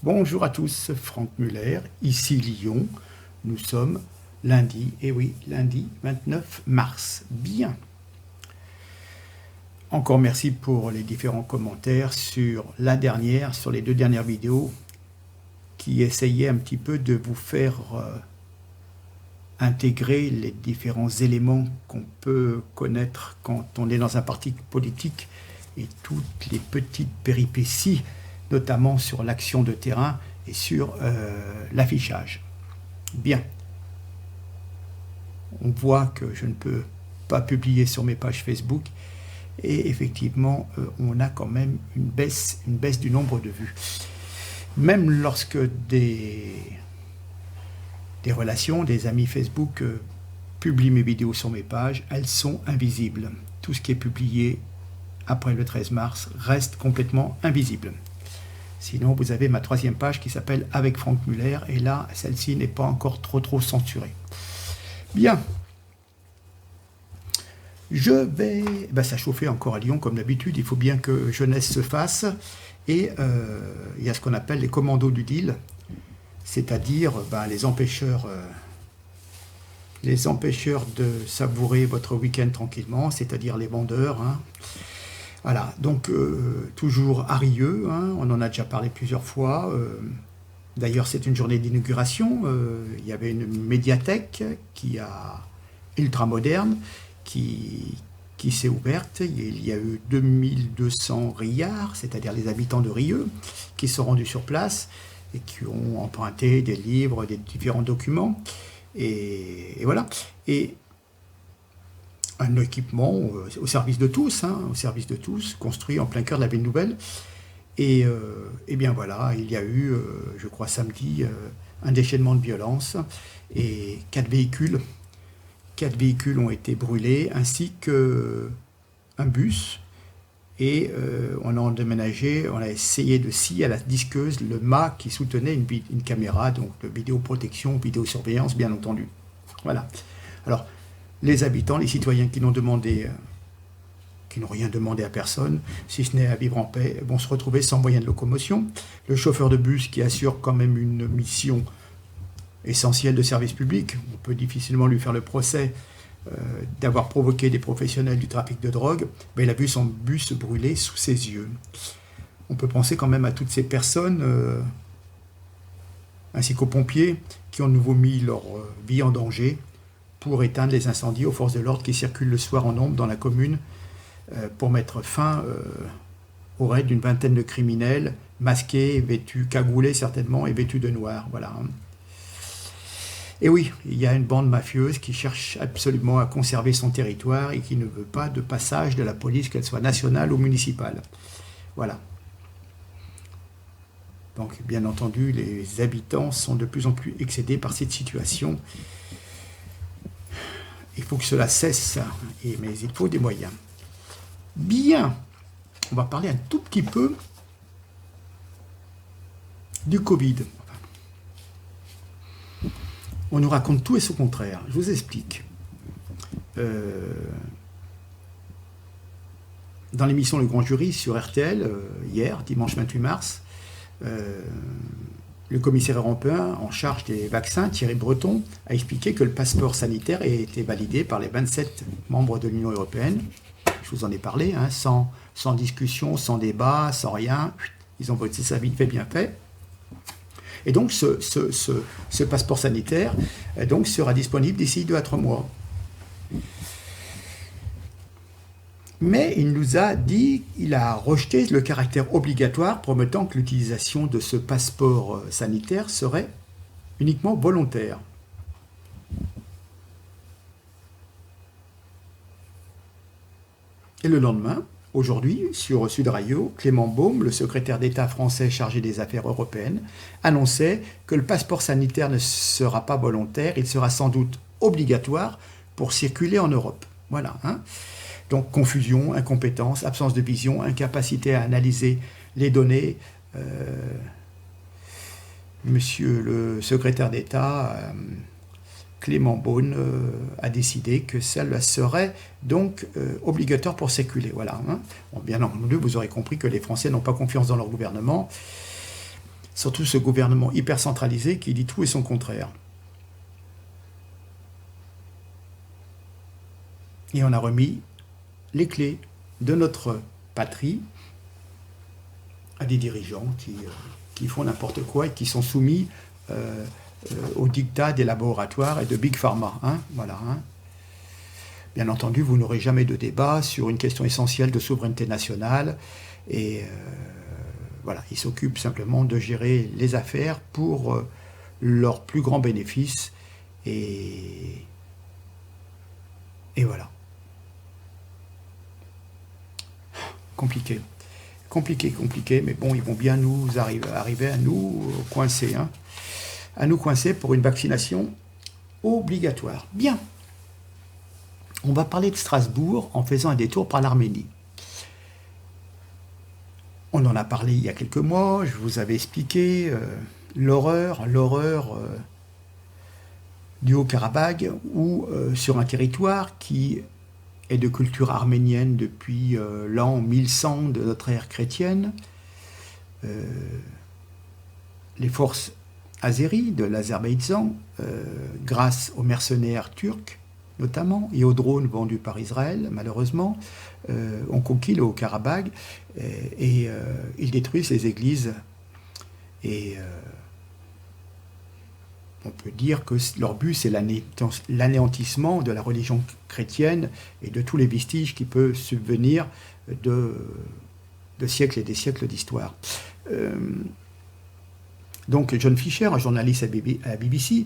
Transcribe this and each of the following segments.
Bonjour à tous, Franck Muller, ici Lyon. Nous sommes lundi, et oui, lundi 29 mars. Bien. Encore merci pour les différents commentaires sur sur les deux dernières vidéos qui essayaient un petit peu de vous faire intégrer les différents éléments qu'on peut connaître quand on est dans un parti politique et toutes les petites péripéties, notamment sur l'action de terrain et sur l'affichage. Bien. On voit que je ne peux pas publier sur mes pages Facebook et effectivement, on a quand même une baisse du nombre de vues. Même lorsque des relations, des amis Facebook publient mes vidéos sur mes pages, elles sont invisibles. Tout ce qui est publié après le 13 mars reste complètement invisible. Sinon, vous avez ma troisième page qui s'appelle Avec Franck Muller, et là, celle-ci n'est pas encore trop censurée. Bien. Je vais... ça chauffait encore à Lyon, comme d'habitude. Il faut bien que jeunesse se fasse. Et il y a ce qu'on appelle les commandos du deal, c'est-à-dire les empêcheurs de savourer votre week-end tranquillement, c'est-à-dire les vendeurs. Voilà, donc toujours à Rieux, on en a déjà parlé plusieurs fois. D'ailleurs, c'est une journée d'inauguration. Il y avait une médiathèque ultra moderne qui s'est ouverte. Il y a eu 2200 Riards, c'est-à-dire les habitants de Rieux, qui sont rendus sur place et qui ont emprunté des livres, des différents documents. Et voilà. Et un équipement au service de tous, construit en plein cœur de la ville nouvelle. Et bien voilà, il y a eu, je crois samedi, un déchaînement de violence et 4 véhicules ont été brûlés, ainsi qu'un bus. Et on a déménagé, on a essayé de scier à la disqueuse le mât qui soutenait une caméra, donc de vidéoprotection, vidéosurveillance, bien entendu. Voilà. Alors, les habitants, les citoyens qui n'ont rien demandé à personne, si ce n'est à vivre en paix, vont se retrouver sans moyen de locomotion. Le chauffeur de bus qui assure quand même une mission essentielle de service public, on peut difficilement lui faire le procès d'avoir provoqué des professionnels du trafic de drogue, mais il a vu son bus brûler sous ses yeux. On peut penser quand même à toutes ces personnes, ainsi qu'aux pompiers, qui ont de nouveau mis leur vie en danger pour éteindre les incendies aux forces de l'ordre qui circulent le soir en nombre dans la commune pour mettre fin au raid d'une vingtaine de criminels masqués, vêtus, cagoulés certainement, et vêtus de noir. Voilà. Et oui, il y a une bande mafieuse qui cherche absolument à conserver son territoire et qui ne veut pas de passage de la police, qu'elle soit nationale ou municipale. Voilà. Donc, bien entendu, les habitants sont de plus en plus excédés par cette situation. Il faut que cela cesse, mais il faut des moyens. Bien, on va parler un tout petit peu du Covid. On nous raconte tout et son contraire. Je vous explique. Dans l'émission Le Grand Jury sur RTL, hier, dimanche 28 mars, le commissaire européen en charge des vaccins, Thierry Breton, a expliqué que le passeport sanitaire a été validé par les 27 membres de l'Union européenne. Je vous en ai parlé, sans discussion, sans débat, sans rien. Ils ont voté ça vite fait, bien fait. Et donc, ce passeport sanitaire sera disponible d'ici 2 à 3 mois. Mais il nous a dit, il a rejeté le caractère obligatoire, promettant que l'utilisation de ce passeport sanitaire serait uniquement volontaire. Et le lendemain, aujourd'hui, sur Sud Radio, Clément Beaune, le secrétaire d'État français chargé des affaires européennes, annonçait que le passeport sanitaire ne sera pas volontaire, il sera sans doute obligatoire pour circuler en Europe. Voilà. Donc confusion, incompétence, absence de vision, incapacité à analyser les données. Monsieur le secrétaire d'État, Clément Beaune, a décidé que cela serait donc obligatoire pour circuler. Voilà. Bon, bien entendu, vous aurez compris que les Français n'ont pas confiance dans leur gouvernement. Surtout ce gouvernement hyper centralisé qui dit tout et son contraire. Et on a remis les clés de notre patrie à des dirigeants qui font n'importe quoi et qui sont soumis au diktat des laboratoires et de Big Pharma. Hein, voilà, hein. Bien entendu, vous n'aurez jamais de débat sur une question essentielle de souveraineté nationale. Et voilà, ils s'occupent simplement de gérer les affaires pour leur plus grand bénéfice. Et voilà. Compliqué. Compliqué, mais bon, ils vont bien nous arriver à nous coincer. Hein, à nous coincer pour une vaccination obligatoire. Bien. On va parler de Strasbourg en faisant un détour par l'Arménie. On en a parlé il y a quelques mois, je vous avais expliqué l'horreur du Haut-Karabagh, où sur un territoire qui est de culture arménienne depuis l'an 1100 de notre ère chrétienne, les forces azéries de l'Azerbaïdjan, grâce aux mercenaires turcs, notamment, et aux drones vendus par Israël, malheureusement, ont conquis le Haut-Karabagh et ils détruisent les églises. Et on peut dire que leur but, c'est l'anéantissement de la religion chrétienne et de tous les vestiges qui peuvent subvenir de siècles et des siècles d'histoire. Donc John Fisher, un journaliste à la BBC,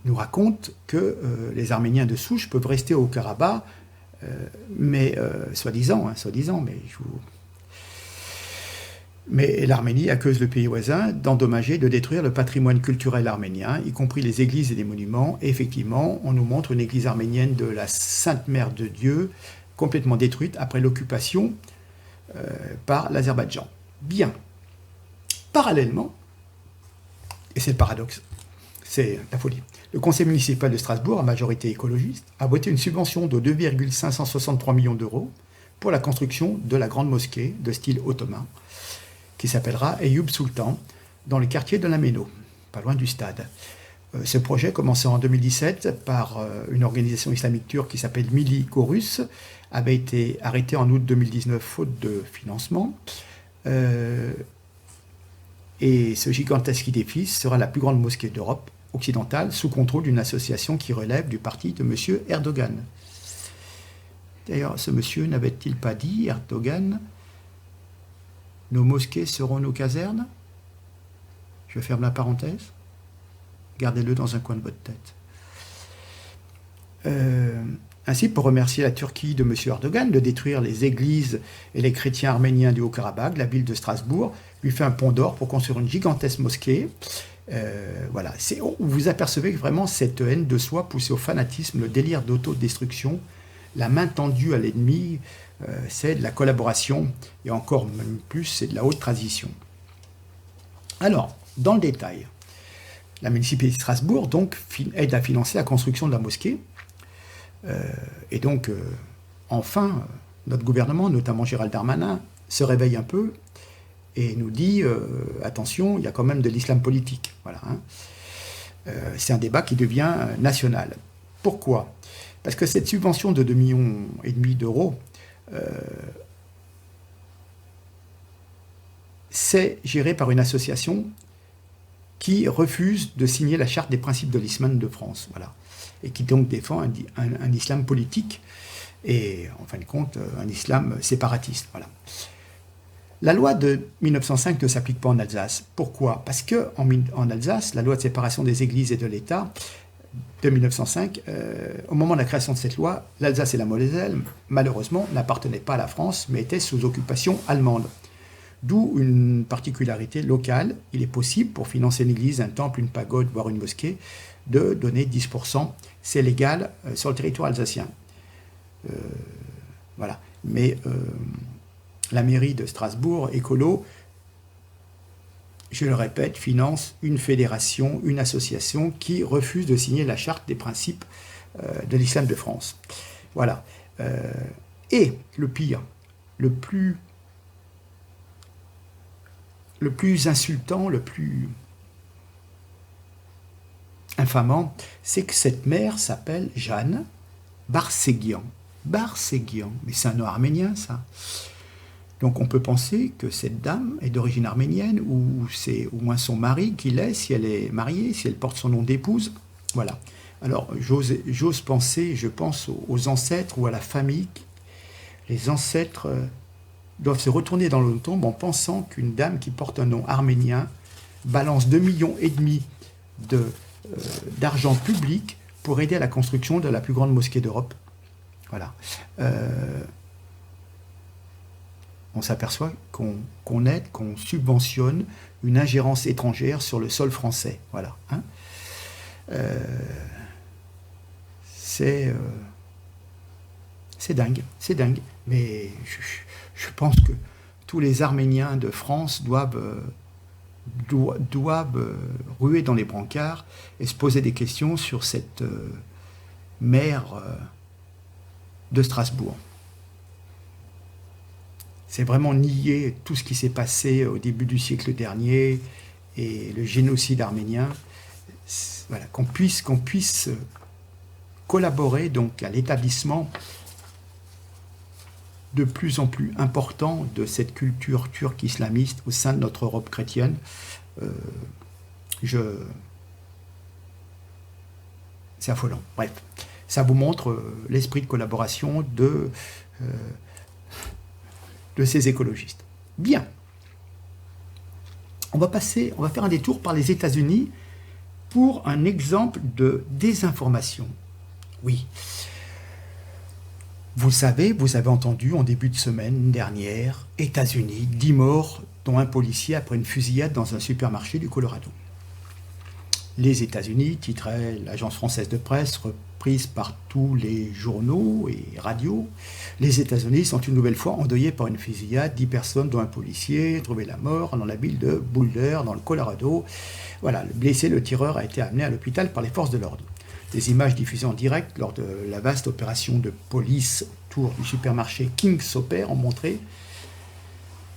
nous raconte que les Arméniens de souche peuvent rester au Karabakh, mais soi-disant, mais l'Arménie accuse le pays voisin d'endommager, de détruire le patrimoine culturel arménien, y compris les églises et les monuments. Et effectivement, on nous montre une église arménienne de la Sainte Mère de Dieu, complètement détruite après l'occupation par l'Azerbaïdjan. Bien. Parallèlement, et c'est le paradoxe, c'est la folie, le conseil municipal de Strasbourg, à majorité écologiste, a voté une subvention de 2,563 millions d'euros pour la construction de la grande mosquée de style ottoman, qui s'appellera Eyüp Sultan, dans le quartier de la Méno, pas loin du stade. Ce projet, commencé en 2017 par une organisation islamique turque qui s'appelle Milli Gorus, avait été arrêté en août 2019 faute de financement. Et ce gigantesque édifice sera la plus grande mosquée d'Europe occidentale sous contrôle d'une association qui relève du parti de M. Erdogan. D'ailleurs, ce monsieur n'avait-il pas dit, Erdogan, nos mosquées seront nos casernes? Je ferme la parenthèse. Gardez-le dans un coin de votre tête. Ainsi, pour remercier la Turquie de M. Erdogan de détruire les églises et les chrétiens arméniens du Haut-Karabagh, la ville de Strasbourg lui fait un pont d'or pour construire une gigantesque mosquée. Voilà. Vous apercevez vraiment cette haine de soi poussée au fanatisme, le délire d'autodestruction, la main tendue à l'ennemi, c'est de la collaboration, et encore même plus, c'est de la haute transition. Alors, dans le détail, la municipalité de Strasbourg donc, aide à financer la construction de la mosquée. Et donc, enfin, notre gouvernement, notamment Gérald Darmanin, se réveille un peu et nous dit attention, il y a quand même de l'islam politique. Voilà, hein. C'est un débat qui devient national. Pourquoi? Parce que cette subvention de 2,5 millions d'euros, c'est géré par une association qui refuse de signer la charte des principes de l'islam de France. Voilà. Et qui donc défend un islam politique et, en fin de compte, un islam séparatiste. Voilà. La loi de 1905 ne s'applique pas en Alsace. Pourquoi? Parce qu'en Alsace, la loi de séparation des églises et de l'État de 1905, au moment de la création de cette loi, l'Alsace et la Moselle, malheureusement, n'appartenaient pas à la France, mais étaient sous occupation allemande. D'où une particularité locale. Il est possible, pour financer une église, un temple, une pagode, voire une mosquée, de donner 10%. C'est légal sur le territoire alsacien. Voilà. Mais la mairie de Strasbourg, écolo, je le répète, finance une fédération, une association qui refuse de signer la charte des principes de l'islam de France. Voilà. Et le pire, le plus le plus insultant, le plus infamant, c'est que cette mère s'appelle Jeanne Barséguian. Barséguian, mais c'est un nom arménien, ça. Donc on peut penser que cette dame est d'origine arménienne, ou c'est au moins son mari qui l'est, si elle est mariée, si elle porte son nom d'épouse. Voilà. Alors j'ose penser, je pense aux ancêtres ou à la famille. Les ancêtres doivent se retourner dans le tombe en pensant qu'une dame qui porte un nom arménien balance 2,5 millions d'argent public pour aider à la construction de la plus grande mosquée d'Europe. Voilà. On s'aperçoit qu'on aide, qu'on subventionne une ingérence étrangère sur le sol français. Voilà. Hein. C'est dingue, c'est dingue. Mais je pense que tous les Arméniens de France doivent ruer dans les brancards et se poser des questions sur cette maire de Strasbourg. C'est vraiment nier tout ce qui s'est passé au début du siècle dernier et le génocide arménien. Voilà, qu'on puisse collaborer donc à l'établissement de plus en plus important de cette culture turque islamiste au sein de notre Europe chrétienne. C'est affolant. Bref, ça vous montre l'esprit de collaboration de ces écologistes. Bien. On va faire un détour par les États-Unis pour un exemple de désinformation. Oui. Vous savez, vous avez entendu en début de semaine dernière, États-Unis, 10 morts, dont un policier après une fusillade dans un supermarché du Colorado. Les États-Unis, titrait l'agence française de presse, reprise par tous les journaux et radios. Les États-Unis sont une nouvelle fois endeuillés par une fusillade, 10 personnes, dont un policier, trouvé la mort dans la ville de Boulder, dans le Colorado. Voilà, le blessé, le tireur, a été amené à l'hôpital par les forces de l'ordre. Des images diffusées en direct lors de la vaste opération de police autour du supermarché King Soper ont montré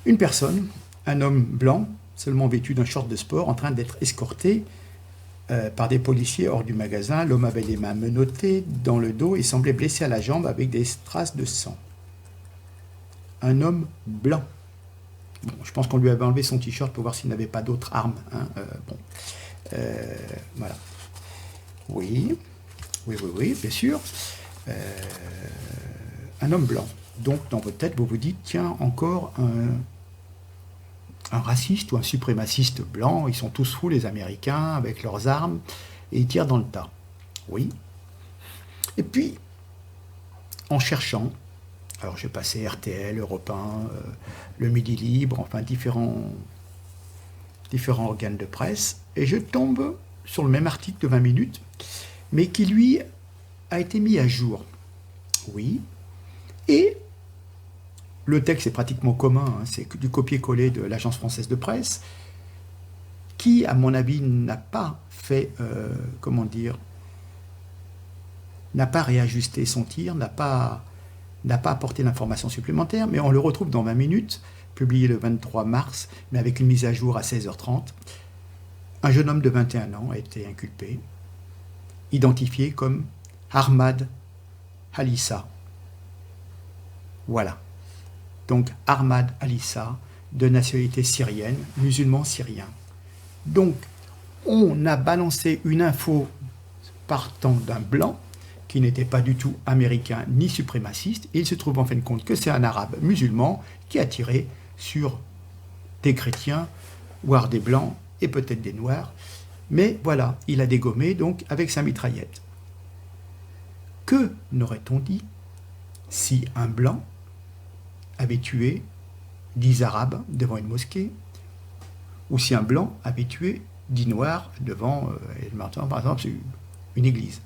une personne, un homme blanc, seulement vêtu d'un short de sport, en train d'être escorté par des policiers hors du magasin. L'homme avait les mains menottées dans le dos et semblait blessé à la jambe avec des traces de sang. Un homme blanc. Bon, je pense qu'on lui avait enlevé son t-shirt pour voir s'il n'avait pas d'autres armes. Hein. Voilà. Oui, bien sûr. Un homme blanc. Donc, dans votre tête, vous vous dites, tiens, encore un raciste ou un suprémaciste blanc, ils sont tous fous, les Américains, avec leurs armes, et ils tirent dans le tas. Oui. Et puis, en cherchant, alors j'ai passé RTL, Europe 1, le Midi Libre, enfin différents organes de presse, et je tombe sur le même article de 20 minutes, mais qui, lui, a été mis à jour. Oui. Et le texte est pratiquement commun, hein, c'est du copier-coller de l'agence française de presse, qui, à mon avis, n'a pas fait, n'a pas réajusté son tir, n'a pas apporté d'informations supplémentaires, mais on le retrouve dans 20 minutes, publié le 23 mars, mais avec une mise à jour à 16h30. Un jeune homme de 21 ans a été inculpé, identifié comme Ahmad Alissa. Voilà. Donc Ahmad Alissa, de nationalité syrienne, musulman syrien. Donc, on a balancé une info partant d'un blanc, qui n'était pas du tout américain ni suprémaciste, et il se trouve en fin de compte que c'est un arabe musulman qui a tiré sur des chrétiens, voire des blancs, et peut-être des noirs. Mais voilà, il a dégommé donc avec sa mitraillette. Que n'aurait-on dit si un blanc avait tué 10 arabes devant une mosquée, ou si un blanc avait tué 10 noirs devant, par exemple, une église?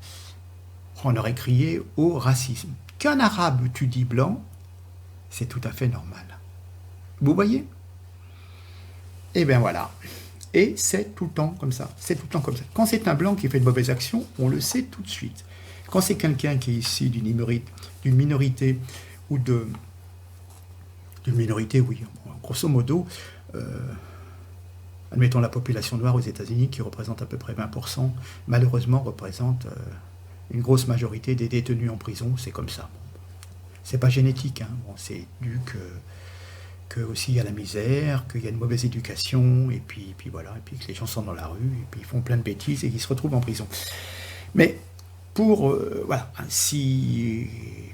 On aurait crié au racisme. Qu'un arabe tue 10 blancs, c'est tout à fait normal. Vous voyez? Eh bien voilà. Et c'est tout le temps comme ça. C'est tout le temps comme ça. Quand c'est un blanc qui fait de mauvaises actions, on le sait tout de suite. Quand c'est quelqu'un qui est issu d'une minorité ou d'une minorité, oui, grosso modo, admettons la population noire aux États-Unis, qui représente à peu près 20%, malheureusement représente une grosse majorité des détenus en prison. C'est comme ça. C'est pas génétique, hein. Bon, c'est dû que aussi il y a la misère, qu'il y a une mauvaise éducation, et puis voilà, et puis que les gens sont dans la rue, et puis ils font plein de bêtises et qu'ils se retrouvent en prison. Mais voilà, si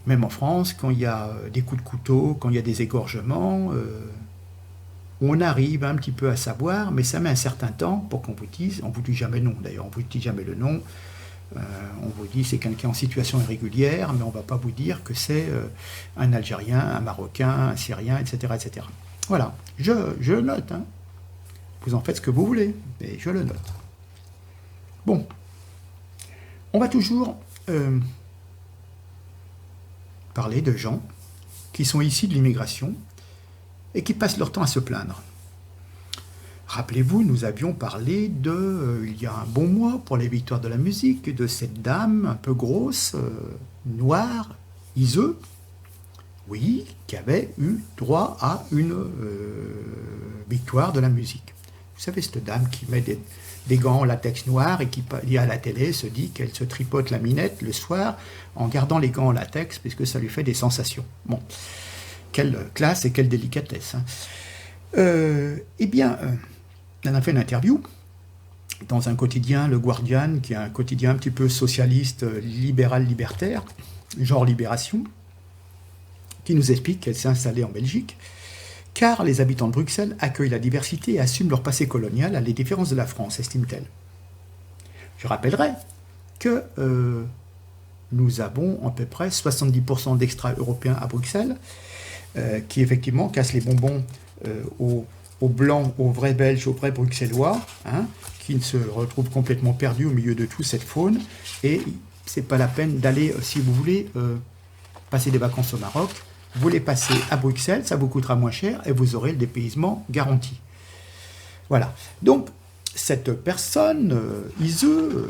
même en France, quand il y a des coups de couteau, quand il y a des égorgements, on arrive un petit peu à savoir, mais ça met un certain temps pour qu'on vous dise, on vous dit jamais non d'ailleurs, on vous dit jamais le nom. On vous dit c'est quelqu'un en situation irrégulière, mais on ne va pas vous dire que c'est un Algérien, un Marocain, un Syrien, etc. etc. Voilà, je note. Hein. Vous en faites ce que vous voulez, mais je le note. Bon, on va toujours parler de gens qui sont issus de l'immigration et qui passent leur temps à se plaindre. Rappelez-vous, nous avions parlé il y a un bon mois, pour les victoires de la musique, de cette dame un peu grosse, noire, Iseux, oui, qui avait eu droit à une victoire de la musique. Vous savez, cette dame qui met des gants en latex noir et qui, à la télé, se dit qu'elle se tripote la minette le soir en gardant les gants en latex, puisque ça lui fait des sensations. Bon, quelle classe et quelle délicatesse. Hein. Elle a fait une interview dans un quotidien, le Guardian, qui est un quotidien un petit peu socialiste, libéral, libertaire, genre Libération, qui nous explique qu'elle s'est installée en Belgique, car les habitants de Bruxelles accueillent la diversité et assument leur passé colonial à la différence de la France, estime-t-elle. Je rappellerai que nous avons à peu près 70% d'extra-européens à Bruxelles, qui effectivement cassent les bonbons aux Blancs, aux vrais Belges, aux vrais Bruxellois, hein, qui se retrouvent complètement perdus au milieu de toute cette faune. Et c'est pas la peine d'aller, si vous voulez passer des vacances au Maroc, vous les passez à Bruxelles, ça vous coûtera moins cher et vous aurez le dépaysement garanti. Voilà. Donc, cette personne, Iseux,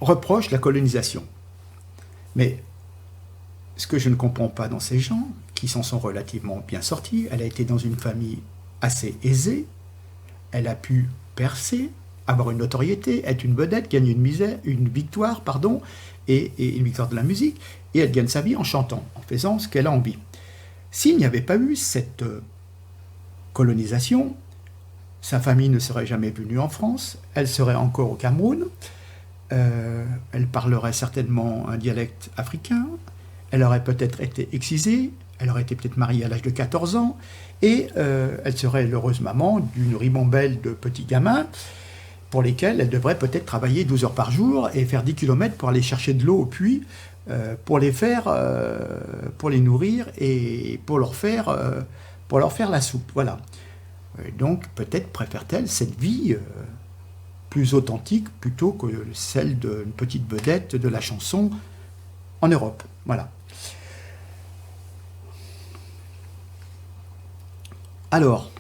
reproche la colonisation. Mais ce que je ne comprends pas dans ces gens, qui s'en sont relativement bien sortis, elle a été dans une famille assez aisée, elle a pu percer, avoir une notoriété, être une vedette, gagner une victoire, et une victoire de la musique, et elle gagne sa vie en chantant, en faisant ce qu'elle a envie. S'il n'y avait pas eu cette colonisation, sa famille ne serait jamais venue en France, elle serait encore au Cameroun, elle parlerait certainement un dialecte africain, elle aurait peut-être été excisée, elle aurait été peut-être mariée à l'âge de 14 ans, et elle serait l'heureuse maman d'une ribambelle de petits gamins pour lesquels elle devrait peut-être travailler 12 heures par jour et faire 10 km pour aller chercher de l'eau au puits, pour les nourrir et pour leur faire la soupe. Voilà. Donc peut-être préfère-t-elle cette vie plus authentique plutôt que celle d'une petite vedette de la chanson en Europe. Voilà. Alors,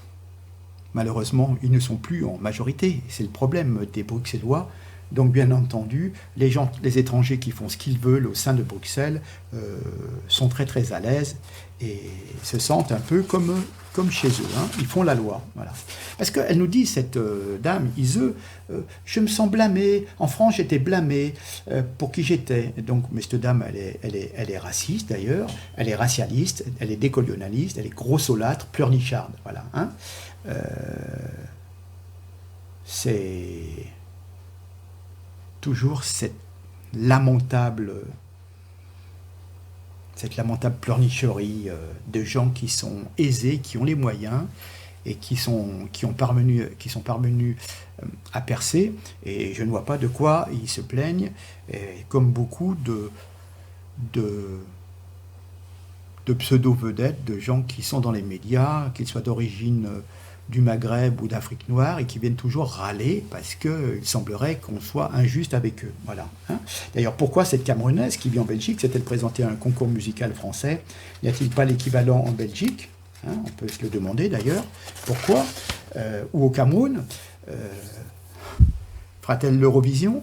malheureusement, ils ne sont plus en majorité. C'est le problème des Bruxellois. Donc, bien entendu, les étrangers qui font ce qu'ils veulent au sein de Bruxelles sont très très à l'aise et se sentent un peu comme chez eux. Hein. Ils font la loi. Voilà. Parce qu'elle nous dit, cette dame, Iseux, je me sens blâmée. En France, j'étais blâmée pour qui j'étais. Donc, mais cette dame, elle est raciste d'ailleurs. Elle est racialiste, elle est décolonialiste, elle est grossolâtre, pleurnicharde. Voilà. Hein. C'est toujours cette lamentable pleurnicherie de gens qui sont aisés, qui ont les moyens et qui sont parvenus à percer. Et je ne vois pas de quoi ils se plaignent, comme beaucoup de pseudo-vedettes, de gens qui sont dans les médias, qu'ils soient d'origine du Maghreb ou d'Afrique noire, et qui viennent toujours râler parce qu'il semblerait qu'on soit injuste avec eux. Voilà. Hein. D'ailleurs, pourquoi cette Camerounaise qui vit en Belgique s'est-elle présentée à un concours musical français? N'y a-t-il pas l'équivalent en Belgique? Hein, on peut se le demander d'ailleurs. Pourquoi ou au Cameroun fera-t-elle l'Eurovision?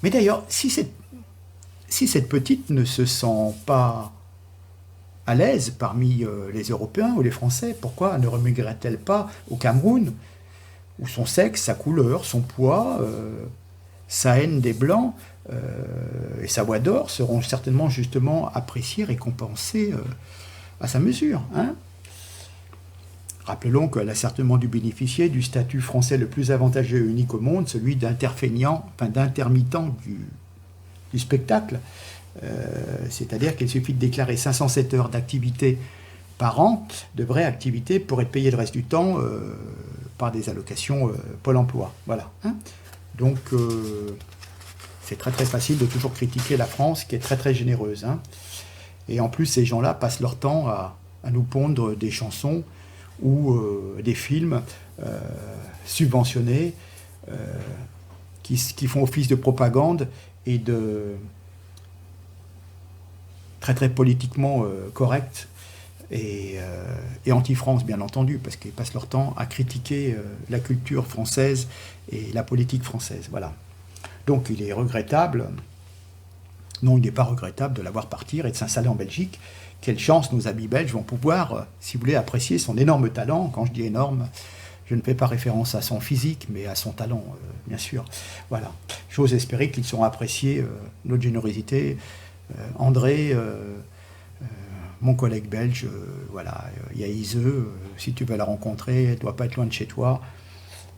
Mais d'ailleurs, si cette petite ne se sent pas à l'aise parmi les Européens ou les Français. Pourquoi ne remigrerait-elle pas au Cameroun, où son sexe, sa couleur, son poids, sa haine des Blancs et sa voix d'or seront certainement justement appréciées, récompensées à sa mesure, hein. Rappelons qu'elle a certainement dû bénéficier du statut français le plus avantageux et unique au monde, celui d'interfeignant, enfin d'intermittent du spectacle. C'est-à-dire qu'il suffit de déclarer 507 heures d'activité par an, de vraie activité, pour être payé le reste du temps par des allocations Pôle emploi. Voilà, hein. Donc, c'est très très facile de toujours critiquer la France, qui est très très généreuse, hein. Et en plus, ces gens-là passent leur temps à nous pondre des chansons ou des films subventionnés qui font office de propagande et de très très politiquement correct et anti-France, bien entendu, parce qu'ils passent leur temps à critiquer la culture française et la politique française. Voilà. Donc il est regrettable, non, il n'est pas regrettable de la voir partir et de s'installer en Belgique. Quelle chance nos amis belges vont pouvoir, si vous voulez, apprécier son énorme talent. Quand je dis énorme, je ne fais pas référence à son physique, mais à son talent, bien sûr. Voilà. J'ose espérer qu'ils sauront apprécier notre générosité. André, mon collègue belge, voilà, il y a Iseux, si tu veux la rencontrer, elle ne doit pas être loin de chez toi.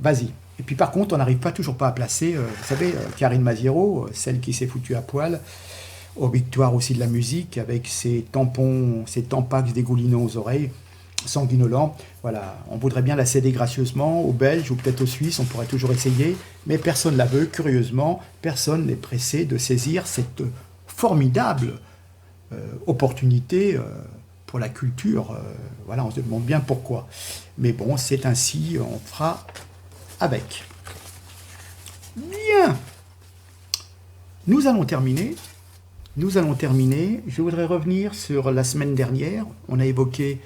Vas-y. Et puis par contre, on n'arrive toujours pas à placer, vous savez, Karine Maziero, celle qui s'est foutue à poil, aux victoires aussi de la musique, avec ses tampons, ses tampax dégoulinants aux oreilles, sanguinolents. Voilà, on voudrait bien la céder gracieusement aux Belges ou peut-être aux Suisses, on pourrait toujours essayer, mais personne ne la veut, curieusement, personne n'est pressé de saisir cette formidable opportunité pour la culture. Voilà, on se demande bien pourquoi. Mais bon, c'est ainsi, on fera avec. Bien. Nous allons terminer. Je voudrais revenir sur la semaine dernière. On a évoqué,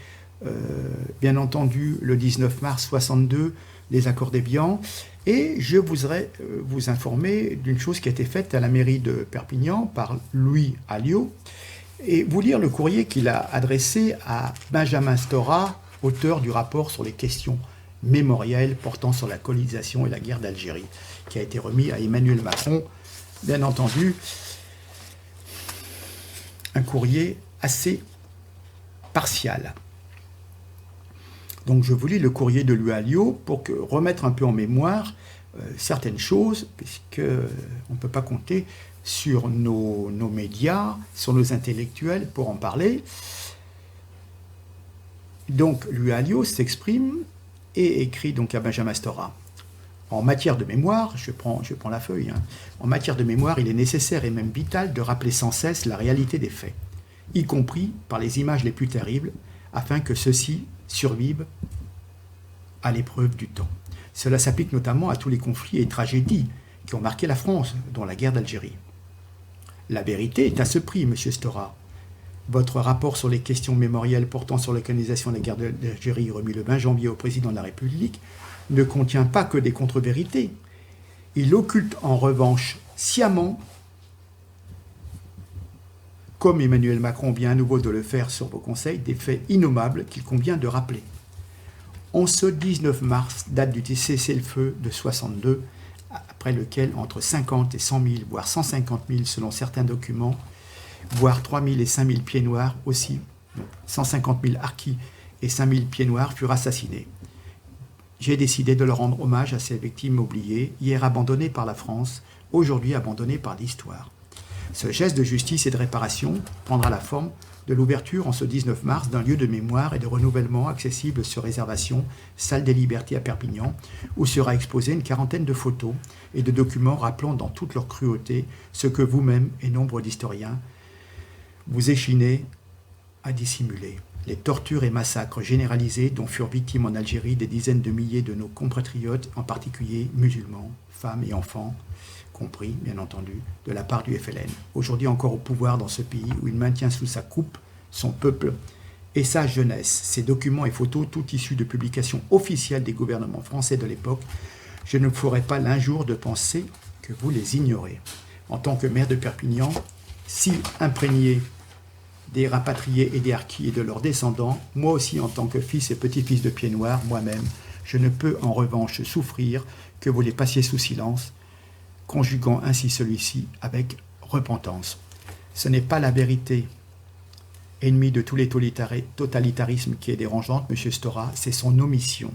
bien entendu, le 19 mars 62, les accords d'Évian. Et je voudrais vous informer d'une chose qui a été faite à la mairie de Perpignan par Louis Alliot, et vous lire le courrier qu'il a adressé à Benjamin Stora, auteur du rapport sur les questions mémorielles portant sur la colonisation et la guerre d'Algérie, qui a été remis à Emmanuel Macron, bien entendu. Un courrier assez partial. Donc je vous lis le courrier de Louis Alliot pour remettre un peu en mémoire certaines choses, puisqu'on ne peut pas compter sur nos médias, sur nos intellectuels pour en parler. Donc Louis Alliot s'exprime et écrit donc à Benjamin Stora. En matière de mémoire, je prends la feuille, hein. En matière de mémoire, il est nécessaire et même vital de rappeler sans cesse la réalité des faits, y compris par les images les plus terribles, afin que ceux-ci survivent à l'épreuve du temps. Cela s'applique notamment à tous les conflits et tragédies qui ont marqué la France, dont la guerre d'Algérie. La vérité est à ce prix, monsieur Stora. Votre rapport sur les questions mémorielles portant sur l'organisation de la guerre d'Algérie remis le 20 janvier au président de la République ne contient pas que des contre-vérités. Il occulte en revanche sciemment, comme Emmanuel Macron vient à nouveau de le faire sur vos conseils, des faits innommables qu'il convient de rappeler. En ce 19 mars, date du cessez-le-feu de 62, après lequel entre 50 et 100 000, voire 150 000 selon certains documents, voire 3 000 et 5 000 pieds noirs aussi, 150 000 harkis et 5 000 pieds noirs furent assassinés. J'ai décidé de leur rendre hommage à ces victimes oubliées, hier abandonnées par la France, aujourd'hui abandonnées par l'histoire. Ce geste de justice et de réparation prendra la forme de l'ouverture en ce 19 mars d'un lieu de mémoire et de renouvellement accessible sur réservation, salle des Libertés à Perpignan, où sera exposée une quarantaine de photos et de documents rappelant dans toute leur cruauté ce que vous-même et nombre d'historiens vous échinez à dissimuler. Les tortures et massacres généralisés dont furent victimes en Algérie des dizaines de milliers de nos compatriotes, en particulier musulmans, femmes et enfants, compris, bien entendu, de la part du FLN. Aujourd'hui encore au pouvoir dans ce pays où il maintient sous sa coupe son peuple et sa jeunesse. Ces documents et photos, tout issus de publications officielles des gouvernements français de l'époque, je ne ferai pas l'injure de penser que vous les ignorez. En tant que maire de Perpignan, si imprégné des rapatriés et des harkis et de leurs descendants, moi aussi en tant que fils et petit-fils de Pieds Noirs, moi-même, je ne peux en revanche souffrir que vous les passiez sous silence, conjuguant ainsi celui-ci avec repentance. Ce n'est pas la vérité, ennemi de tous les totalitarismes, qui est dérangeante, M. Stora, c'est son omission.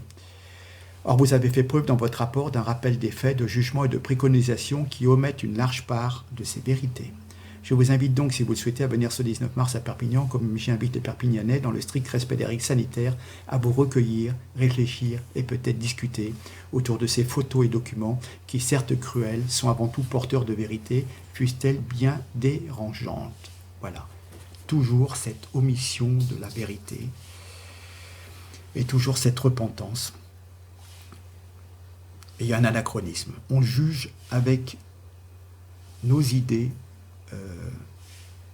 Or, vous avez fait preuve dans votre rapport d'un rappel des faits, de jugements et de préconisations qui omettent une large part de ces vérités. Je vous invite donc, si vous le souhaitez, à venir ce 19 mars à Perpignan, comme j'invite les Perpignanais, dans le strict respect des règles sanitaires, à vous recueillir, réfléchir et peut-être discuter autour de ces photos et documents qui, certes cruels, sont avant tout porteurs de vérité, fussent-elles bien dérangeantes. Voilà. Toujours cette omission de la vérité et toujours cette repentance. Et il y a un anachronisme. On juge avec nos idées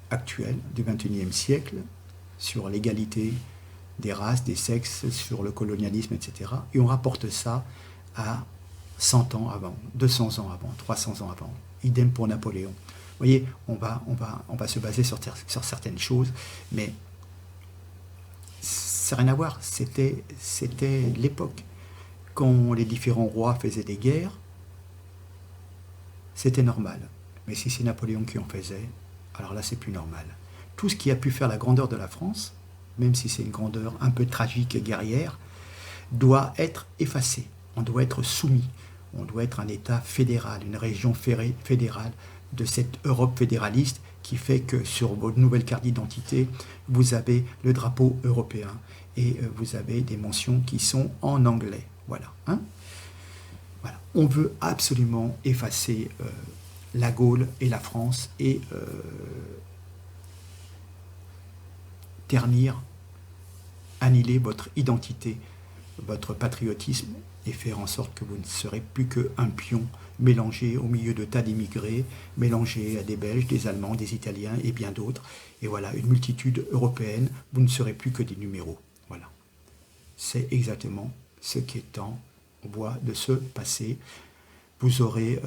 actuelles du XXIe siècle sur l'égalité des races, des sexes, sur le colonialisme, etc. Et on rapporte ça à 100 ans avant, 200 ans avant, 300 ans avant. Idem pour Napoléon. Vous voyez, on va se baser sur certaines choses, mais ça n'a rien à voir. C'était l'époque. Quand les différents rois faisaient des guerres, c'était normal. Mais si c'est Napoléon qui en faisait, alors là, c'est plus normal. Tout ce qui a pu faire la grandeur de la France, même si c'est une grandeur un peu tragique et guerrière, doit être effacé. On doit être soumis. On doit être un État fédéral, une région fédérale de cette Europe fédéraliste qui fait que sur vos nouvelles cartes d'identité, vous avez le drapeau européen et vous avez des mentions qui sont en anglais. Voilà. Hein? Voilà. On veut absolument effacer la Gaule et la France et ternir, annihiler votre identité, votre patriotisme et faire en sorte que vous ne serez plus qu'un pion mélangé au milieu de tas d'immigrés, mélangé à des Belges, des Allemands, des Italiens et bien d'autres. Et voilà, une multitude européenne, vous ne serez plus que des numéros. Voilà. C'est exactement ce qui est en voie de se passer. Vous aurez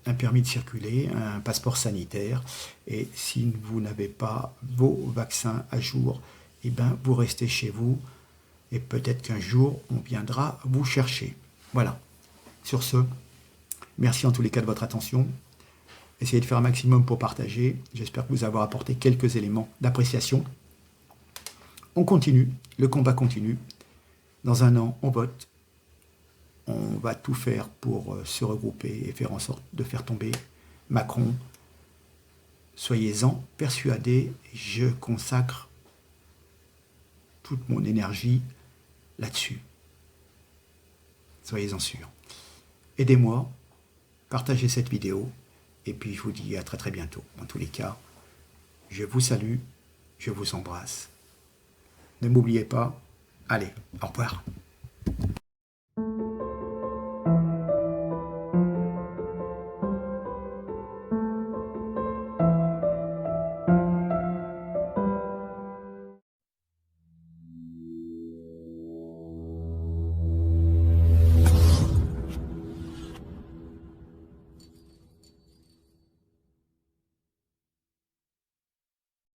un permis de circuler, un passeport sanitaire, et si vous n'avez pas vos vaccins à jour, eh ben, vous restez chez vous, et peut-être qu'un jour, on viendra vous chercher. Voilà. Sur ce, merci en tous les cas de votre attention. Essayez de faire un maximum pour partager. J'espère vous avoir apporté quelques éléments d'appréciation. On continue, le combat continue. Dans un an, on vote. On va tout faire pour se regrouper et faire en sorte de faire tomber Macron. Soyez-en persuadés, je consacre toute mon énergie là-dessus. Soyez-en sûrs. Aidez-moi, partagez cette vidéo, et puis je vous dis à très très bientôt. En tous les cas, je vous salue, je vous embrasse. Ne m'oubliez pas, allez, au revoir.